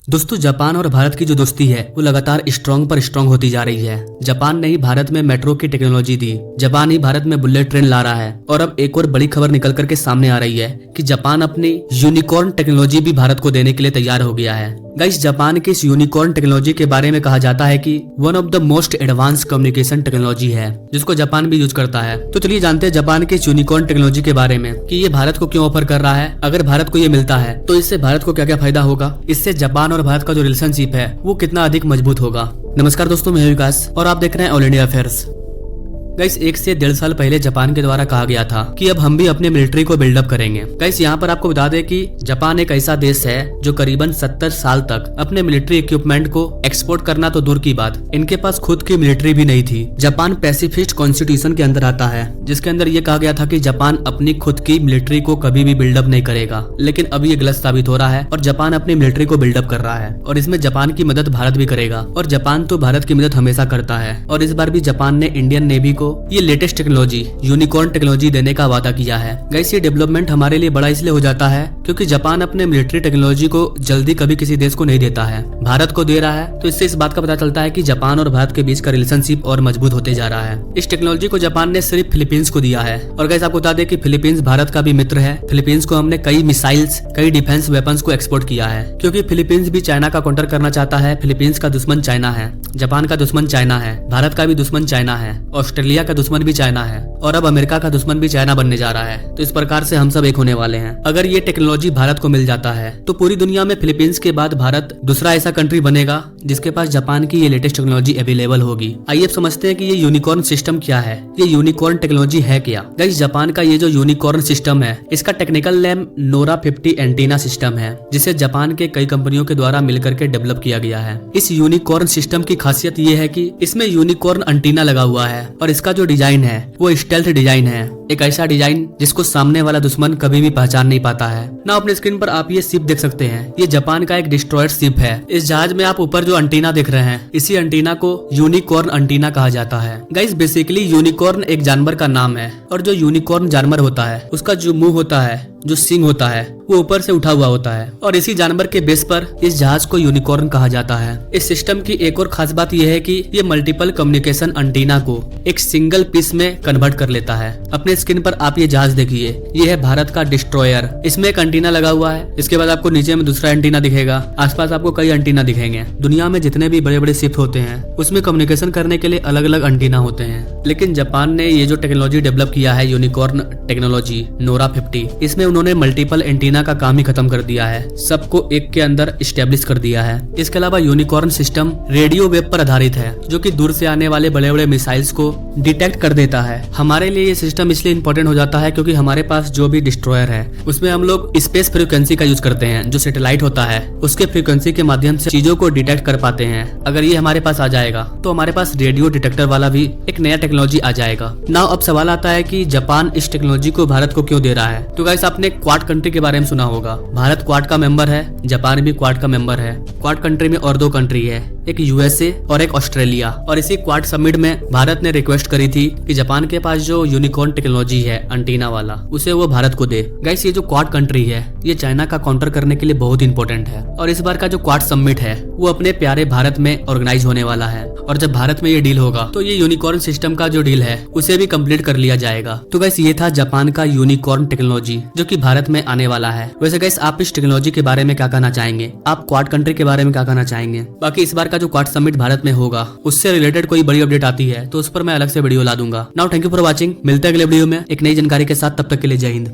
दोस्तों, जापान और भारत की जो दोस्ती है वो लगातार स्ट्रांग पर स्ट्रांग होती जा रही है। जापान ने ही भारत में मेट्रो की टेक्नोलॉजी दी, जापान ही भारत में बुलेट ट्रेन ला रहा है और अब एक और बड़ी खबर निकल करके सामने आ रही है कि जापान अपनी यूनिकॉर्न टेक्नोलॉजी भी भारत को देने के लिए तैयार हो गया है। गाइस, जापान की इस यूनिकॉर्न टेक्नोलॉजी के बारे में कहा जाता है कि one of the most advance communication technology है जिसको जापान भी यूज करता है। तो चलिए जानते हैं जापान की इस यूनिकॉर्न टेक्नोलॉजी के बारे में कि ये भारत को क्यों ऑफर कर रहा है। अगर भारत को ये मिलता है तो इससे भारत को क्या क्या फायदा होगा, इससे जापान और भारत का जो रिलेशनशिप है वो कितना अधिक मजबूत होगा। नमस्कार दोस्तों, मैं विकास और आप देख रहे हैं ऑल इंडिया अफेयर्स। गाइस, 1 से 1.5 साल पहले जापान के द्वारा कहा गया था कि अब हम भी अपने मिलिट्री को बिल्डअप करेंगे। गाइस, यहाँ पर आपको बता दें कि जापान एक ऐसा देश है जो करीबन 70 साल तक अपने मिलिट्री इक्विपमेंट को एक्सपोर्ट करना तो दूर की बात, इनके पास खुद की मिलिट्री भी नहीं थी। जापान पैसिफिस्ट कॉन्स्टिट्यूशन के अंदर आता है जिसके अंदर ये कहा गया था कि जापान अपनी खुद की मिलिट्री को कभी भी बिल्डअप नहीं करेगा, लेकिन अब ये गलत साबित हो रहा है और जापान अपनी मिलिट्री को बिल्डअप कर रहा है और इसमें जापान की मदद भारत भी करेगा और जापान तो भारत की मदद हमेशा करता है। और इस बार भी जापान ने इंडियन नेवी को ये लेटेस्ट टेक्नोलॉजी यूनिकॉर्न टेक्नोलॉजी देने का वादा किया है। गाइस, ये डेवलपमेंट हमारे लिए बड़ा इसलिए हो जाता है क्योंकि जापान अपने मिलिट्री टेक्नोलॉजी को जल्दी कभी किसी देश को नहीं देता है, भारत को दे रहा है। तो इससे इस बात का पता चलता है कि जापान और भारत के बीच का रिलेशनशिप और मजबूत होते जा रहा है। इस टेक्नोलॉजी को जापान ने सिर्फ फिलीपींस को दिया है और गाइस आपको बता दें कि फिलीपींस भारत का भी मित्र है। फिलीपींस को हमने कई मिसाइल्स, कई डिफेंस वेपन्स को एक्सपोर्ट किया है क्योंकि फिलीपींस भी चाइना का काउंटर करना चाहता है। फिलीपींस का दुश्मन चाइना है, जापान का दुश्मन चाइना है, भारत का भी दुश्मन चाइना है, ऑस्ट्रेलिया का दुश्मन भी चाइना है और अब अमेरिका का दुश्मन भी चाइना बनने जा रहा है। तो इस प्रकार से हम सब एक होने वाले हैं। अगर ये टेक्नोलॉजी भारत को मिल जाता है तो पूरी दुनिया में फिलीपींस के बाद भारत दूसरा ऐसा कंट्री बनेगा जिसके पास जापान की ये लेटेस्ट टेक्नोलॉजी अवेलेबल होगी। आइए अब समझते हैं कि ये यूनिकॉर्न सिस्टम क्या है, ये यूनिकॉर्न टेक्नोलॉजी है क्या। गाइस, जापान का ये जो यूनिकॉर्न सिस्टम है इसका technical name Nora 50 antenna system है जिसे जापान के कई कंपनियों के द्वारा मिलकर के डेवलप किया गया है। इस यूनिकॉर्न सिस्टम की खासियत ये है कि इसमें यूनिकॉर्न एंटीना लगा हुआ है और इसका जो डिजाइन है वो स्टेल्थ डिजाइन है, एक ऐसा डिजाइन जिसको सामने वाला दुश्मन कभी भी पहचान नहीं पाता है ना। अपने स्क्रीन पर आप ये शिप देख सकते हैं, ये जापान का एक डिस्ट्रॉयर शिप है। इस जहाज में आप ऊपर जो एंटीना देख रहे हैं इसी एंटीना को यूनिकॉर्न एंटीना कहा जाता है। गाइस, बेसिकली यूनिकॉर्न एक जानवर का नाम है और जो यूनिकॉर्न जानवर होता है उसका जो मुंह होता है, जो सिंग होता है वो ऊपर से उठा हुआ होता है और इसी जानवर के बेस पर इस जहाज को यूनिकॉर्न कहा जाता है। इस सिस्टम की एक और खास बात यह है कि ये मल्टीपल कम्युनिकेशन एंटीना को एक सिंगल पीस में कन्वर्ट कर लेता है। अपने स्क्रीन पर आप ये जहाज देखिए, ये है भारत का डिस्ट्रॉयर, इसमें एक एंटीना लगा हुआ है। इसके बाद आपको नीचे में दूसरा एंटीना दिखेगा, आसपास आपको कई एंटीना दिखेंगे। दुनिया में जितने भी बड़े बड़े शिप होते हैं उसमें कम्युनिकेशन करने के लिए अलग अलग एंटीना होते हैं, लेकिन जापान ने ये जो टेक्नोलॉजी डेवलप किया है यूनिकॉर्न टेक्नोलॉजी नोरा 50, इसमें उन्होंने मल्टीपल एंटीना का काम ही खत्म कर दिया है, सबको एक के अंदर स्टेब्लिश कर दिया है। इसके अलावा यूनिकॉर्न सिस्टम रेडियो वेव पर आधारित है जो कि दूर से आने वाले बड़े बड़े मिसाइल्स को डिटेक्ट कर देता है। हमारे लिए ये सिस्टम इसलिए इंपॉर्टेंट हो जाता है क्योंकि हमारे पास जो भी डिस्ट्रॉयर है उसमें हम लोग स्पेस फ्रीक्वेंसी का यूज करते हैं, जो सैटेलाइट होता है उसके फ्रीक्वेंसी के माध्यम से चीजों को डिटेक्ट कर पाते हैं। अगर ये हमारे पास आ जाएगा तो हमारे पास रेडियो डिटेक्टर वाला भी एक नया टेक्नोलॉजी आ जाएगा। नाउ अब सवाल आता है कि जापान इस टेक्नोलॉजी को भारत को क्यों दे रहा है। तो गाइस, आपने क्वाड कंट्री के बारे में सुना होगा, भारत क्वाड का मेंबर है, जापान भी क्वाड का मेंबर है। क्वाड कंट्री में और 2 कंट्री है, एक यूएसए और एक ऑस्ट्रेलिया। और इसी क्वाड समिट में भारत ने रिक्वेस्ट करी थी कि जापान के पास जो यूनिकॉर्न टेक्नोलॉजी है एंटीना वाला उसे वो भारत को दे। गाइस, ये जो क्वाड कंट्री है ये चाइना का काउंटर करने के लिए बहुत इंपॉर्टेंट है और इस बार का जो क्वाड समिट है वो अपने प्यारे भारत में ऑर्गेनाइज होने वाला है और जब भारत में ये डील होगा तो ये यूनिकॉर्न सिस्टम का जो डील है उसे भी कंप्लीट कर लिया जाएगा। तो गाइस, ये था जापान का यूनिकॉर्न टेक्नोलॉजी जो कि भारत में आने वाला है। वैसे गाइस, आप इस टेक्नोलॉजी के बारे में क्या कहना चाहेंगे, आप क्वाड कंट्री के बारे में क्या कहना चाहेंगे। बाकी इस बार का जो क्वाड समिट भारत में होगा उससे रिलेटेड कोई बड़ी अपडेट आती है तो उस पर मैं अलग से वीडियो ला दूंगा। Now thank you for watching, मिलते हैं अगले वीडियो में एक नई जानकारी के साथ, तब तक के लिए जय हिंद।